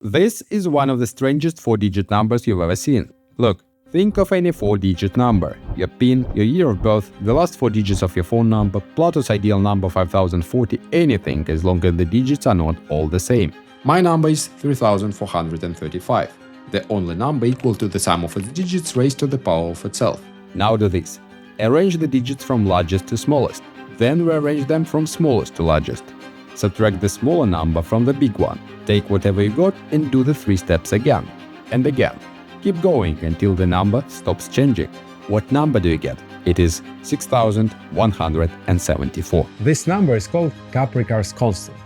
This is one of the strangest 4-digit numbers you've ever seen. Look, think of any 4-digit number. Your PIN, your year of birth, the last 4 digits of your phone number, Plato's ideal number 5040, anything as long as the digits are not all the same. My number is 3435, the only number equal to the sum of its digits raised to the power of itself. Now do this. Arrange the digits from largest to smallest, then rearrange them from smallest to largest. Subtract the smaller number from the big one. Take whatever you got and do the 3 steps again and again. Keep going until the number stops changing. What number do you get? It is 6174. This number is called Kaprekar's constant.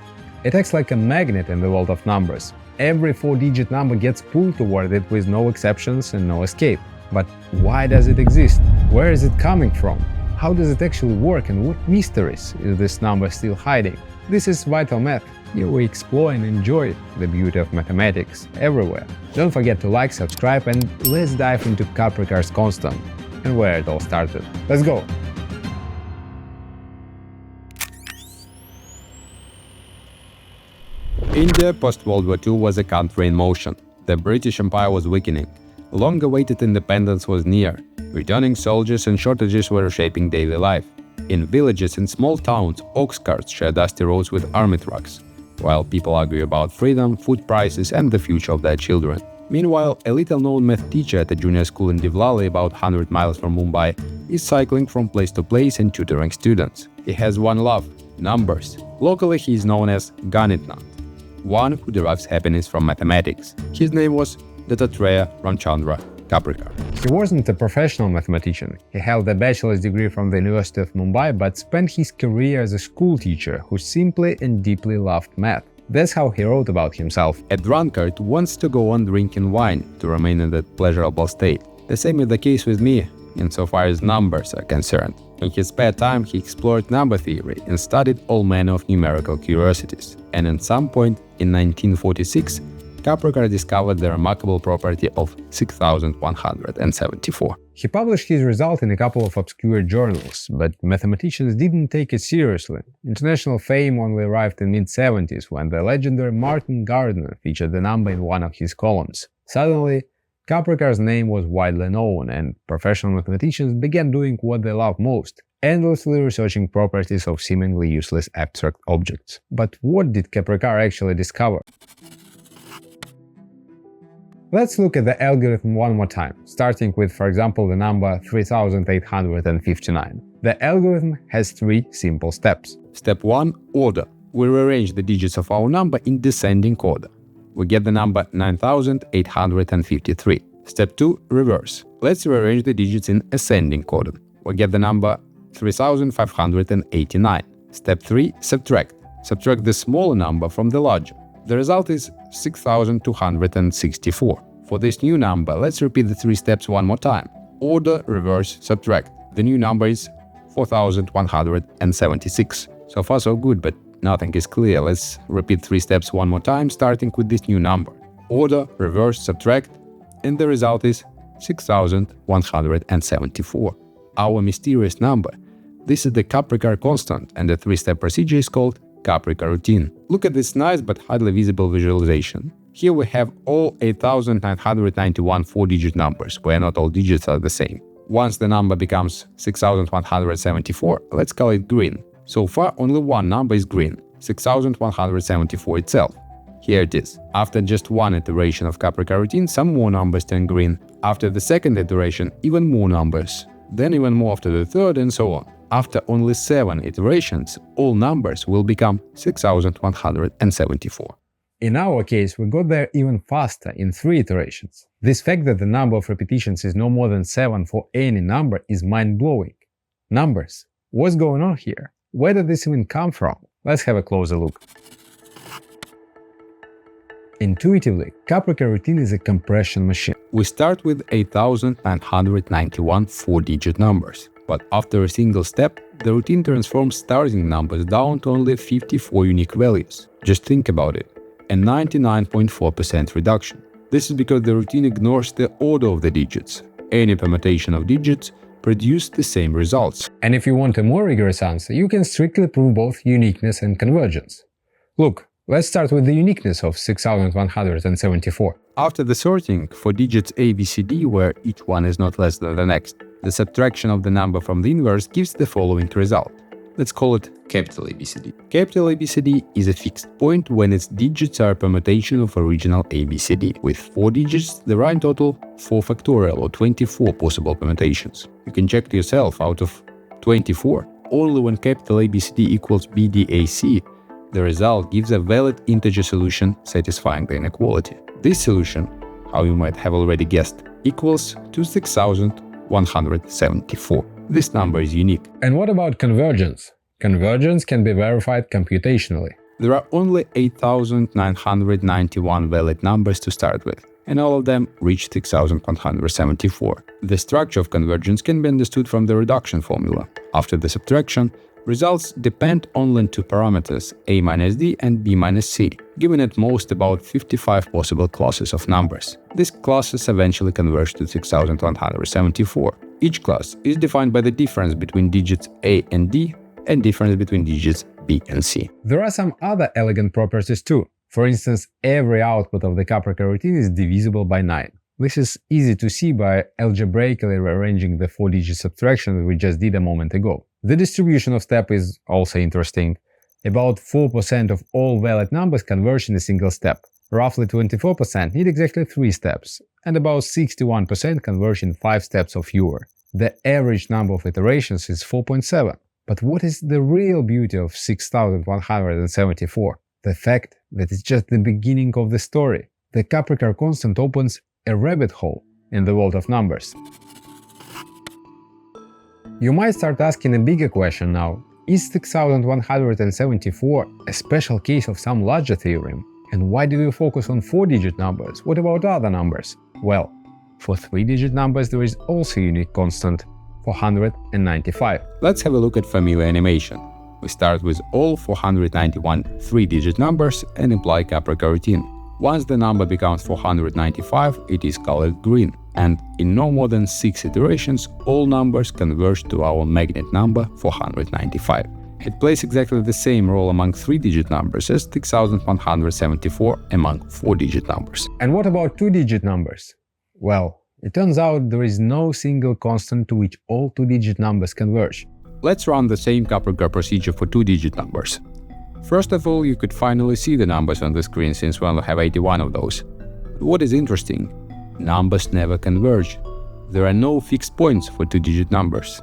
It acts like a magnet in the world of numbers. Every 4-digit number gets pulled toward it with no exceptions and no escape. But why does it exist? Where is it coming from? How does it actually work, and what mysteries is this number still hiding? This is Vital Math. Here we explore and enjoy the beauty of mathematics everywhere. Don't forget to like, subscribe, and let's dive into Kaprekar's constant and where it all started. Let's go! India post-World War II was a country in motion. The British Empire was weakening. Long-awaited independence was near. Returning soldiers and shortages were shaping daily life. In villages and small towns, ox carts share dusty roads with army trucks, while people argue about freedom, food prices, and the future of their children. Meanwhile, a little-known math teacher at a junior school in Devlali, about 100 miles from Mumbai, is cycling from place to place and tutoring students. He has one love – numbers. Locally, he is known as Ganitnath, one who derives happiness from mathematics. His name was Dattatreya Ramchandra Kaprekar. He wasn't a professional mathematician. He held a bachelor's degree from the University of Mumbai, but spent his career as a school teacher who simply and deeply loved math. That's how he wrote about himself. A drunkard wants to go on drinking wine to remain in that pleasurable state. The same is the case with me, insofar as numbers are concerned. In his spare time, he explored number theory and studied all manner of numerical curiosities. And at some point in 1946, Kaprekar discovered the remarkable property of 6174. He published his result in a couple of obscure journals, but mathematicians didn't take it seriously. International fame only arrived in the mid-70s when the legendary Martin Gardner featured the number in one of his columns. Suddenly, Kaprekar's name was widely known, and professional mathematicians began doing what they love most – endlessly researching properties of seemingly useless abstract objects. But what did Kaprekar actually discover? Let's look at the algorithm one more time, starting with, for example, the number 3859. The algorithm has 3 simple steps. Step 1. Order. We rearrange the digits of our number in descending order. We get the number 9853. Step 2. Reverse. Let's rearrange the digits in ascending order. We get the number 3589. Step 3. Subtract. Subtract the smaller number from the larger. The result is 6264. For this new number, let's repeat the 3 steps one more time. Order, reverse, subtract. The new number is 4176. So far so good, but nothing is clear. Let's repeat 3 steps one more time, starting with this new number. Order, reverse, subtract, and the result is 6174. Our mysterious number. This is the Kaprekar constant, and the 3-step procedure is called Kaprekar routine. Look at this nice but hardly visible visualization. Here we have all 8991 4-digit numbers, where not all digits are the same. Once the number becomes 6174, let's call it green. So far, only one number is green, 6174 itself. Here it is. After just one iteration of Kaprekar routine, some more numbers turn green. After the second iteration, even more numbers. Then even more after the third, and so on. After only 7 iterations, all numbers will become 6174. In our case, we got there even faster, in 3 iterations. This fact that the number of repetitions is no more than 7 for any number is mind-blowing. Numbers. What's going on here? Where did this even come from? Let's have a closer look. Intuitively, Kaprekar routine is a compression machine. We start with 8991 4-digit numbers. But after a single step, the routine transforms starting numbers down to only 54 unique values. Just think about it. A 99.4% reduction. This is because the routine ignores the order of the digits. Any permutation of digits produces the same results. And if you want a more rigorous answer, you can strictly prove both uniqueness and convergence. Look, Let's start with the uniqueness of 6174. After the sorting for digits A, B, C, D, where each one is not less than the next, the subtraction of the number from the inverse gives the following result. Let's call it capital ABCD. Capital ABCD is a fixed point when its digits are a permutation of original ABCD. With 4 digits, there are in total 4 factorial or 24 possible permutations. You can check to yourself, out of 24, only when capital ABCD equals BDAC, the result gives a valid integer solution satisfying the inequality. This solution, how you might have already guessed, equals to 6174. This number is unique. And what about convergence? Convergence can be verified computationally. There are only 8,991 valid numbers to start with, and all of them reach 6,174. The structure of convergence can be understood from the reduction formula. After the subtraction, results depend only on two parameters, a minus d and b minus c, given at most about 55 possible classes of numbers. These classes eventually converge to 6,174. Each class is defined by the difference between digits a and d and difference between digits b and c. There are some other elegant properties too. For instance, every output of the Kaprekar routine is divisible by 9. This is easy to see by algebraically rearranging the 4-digit subtraction we just did a moment ago. The distribution of step is also interesting. About 4% of all valid numbers converge in a single step. Roughly 24% need exactly 3 steps, and about 61% converge in 5 steps or fewer. The average number of iterations is 4.7. But what is the real beauty of 6174? The fact that it's just the beginning of the story. The Kaprekar constant opens a rabbit hole in the world of numbers. You might start asking a bigger question now. Is 6174 a special case of some larger theorem? And why do we focus on 4-digit numbers? What about other numbers? Well, for 3-digit numbers there is also a unique constant, 495. Let's have a look at familiar animation. We start with all 491 3-digit numbers and imply Kaprekar routine. Once the number becomes 495, it is colored green, and in no more than 6 iterations, all numbers converge to our magnet number 495. It plays exactly the same role among 3-digit numbers as 6174 among 4-digit numbers. And what about 2-digit numbers? Well, it turns out there is no single constant to which all 2-digit numbers converge. Let's run the same Kaprekar procedure for 2-digit numbers. First of all, you could finally see the numbers on the screen since we only have 81 of those. But what is interesting? Numbers never converge. There are no fixed points for 2-digit numbers.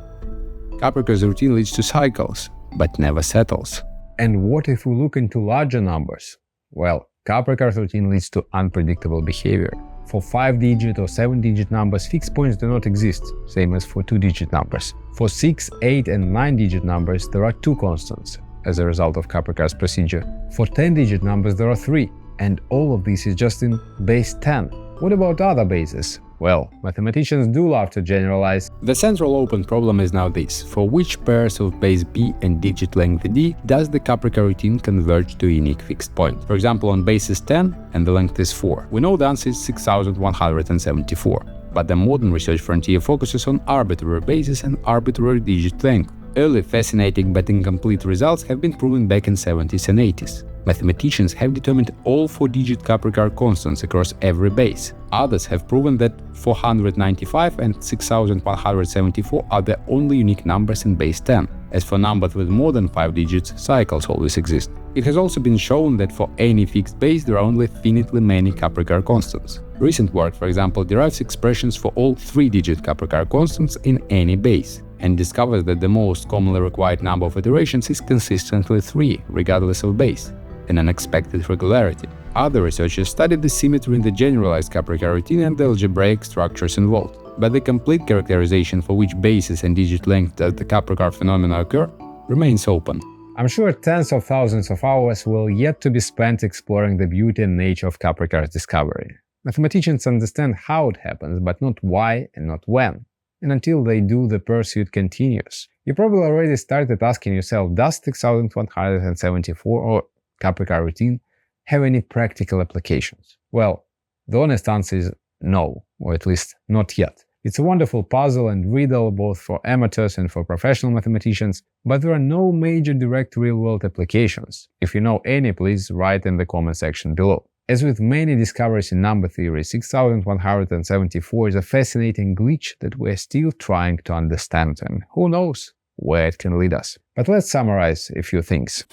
Kaprekar's routine leads to cycles, but never settles. And what if we look into larger numbers? Well, Kaprekar's routine leads to unpredictable behavior. For 5-digit or 7-digit numbers, fixed points do not exist, same as for 2-digit numbers. For 6, 8 and 9-digit numbers, there are 2 constants as a result of Kaprekar's procedure. For 10-digit numbers there are 3, and all of this is just in base 10. What about other bases? Well, mathematicians do love to generalize. The central open problem is now this: for which pairs of base b and digit length d does the Kaprekar routine converge to a unique fixed point? For example, on base is 10 and the length is 4. We know the answer is 6174. But the modern research frontier focuses on arbitrary bases and arbitrary digit length. Early fascinating but incomplete results have been proven back in 70s and 80s. Mathematicians have determined all 4-digit Kaprekar constants across every base. Others have proven that 495 and 6174 are the only unique numbers in base 10. As for numbers with more than 5 digits, cycles always exist. It has also been shown that for any fixed base there are only finitely many Kaprekar constants. Recent work, for example, derives expressions for all 3-digit Kaprekar constants in any base, and discovers that the most commonly required number of iterations is consistently 3, regardless of base, an unexpected regularity. Other researchers studied the symmetry in the generalized Kaprekar routine and the algebraic structures involved, but the complete characterization for which bases and digit length does the Kaprekar phenomena occur remains open. I'm sure tens of thousands of hours will yet to be spent exploring the beauty and nature of Kaprekar's discovery. Mathematicians understand how it happens, but not why and not when. And until they do, the pursuit continues. You probably already started asking yourself, does 6174 or Kaprekar routine have any practical applications? Well, the honest answer is no, or at least not yet. It's a wonderful puzzle and riddle both for amateurs and for professional mathematicians, but there are no major direct real-world applications. If you know any, please write in the comment section below. As with many discoveries in number theory, 6174 is a fascinating glitch that we're still trying to understand, and who knows where it can lead us. But let's summarize a few things.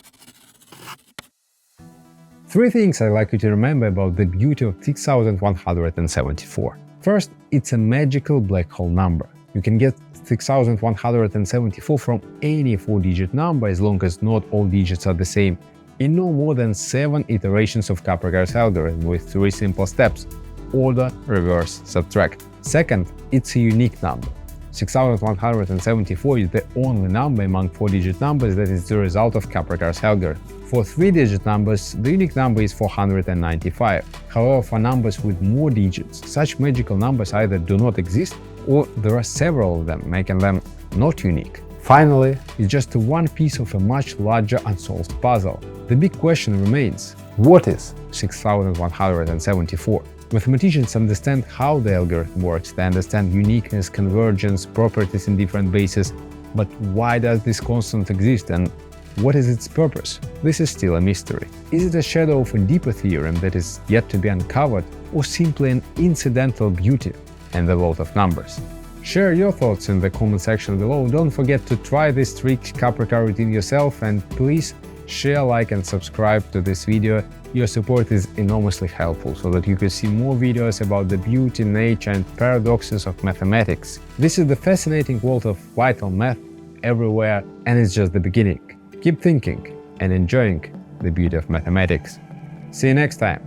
3 things I'd like you to remember about the beauty of 6174. First, it's a magical black hole number. You can get 6174 from any 4-digit number as long as not all digits are the same, in no more than 7 iterations of Kaprekar's algorithm with 3 simple steps: order, reverse, subtract. Second, it's a unique number. 6174 is the only number among 4-digit numbers that is the result of Kaprekar's algorithm. For 3-digit numbers, the unique number is 495. However, for numbers with more digits, such magical numbers either do not exist or there are several of them, making them not unique. Finally, it's just one piece of a much larger unsolved puzzle. The big question remains: what is 6174? Mathematicians understand how the algorithm works, they understand uniqueness, convergence, properties in different bases, but why does this constant exist and what is its purpose? This is still a mystery. Is it a shadow of a deeper theorem that is yet to be uncovered, or simply an incidental beauty in the world of numbers? Share your thoughts in the comment section below. Don't forget to try this trick Kaprekar routine yourself, and please share, like and subscribe to this video. Your support is enormously helpful so that you can see more videos about the beauty, nature and paradoxes of mathematics. This is the fascinating world of vital math everywhere, and it's just the beginning. Keep thinking and enjoying the beauty of mathematics. See you next time!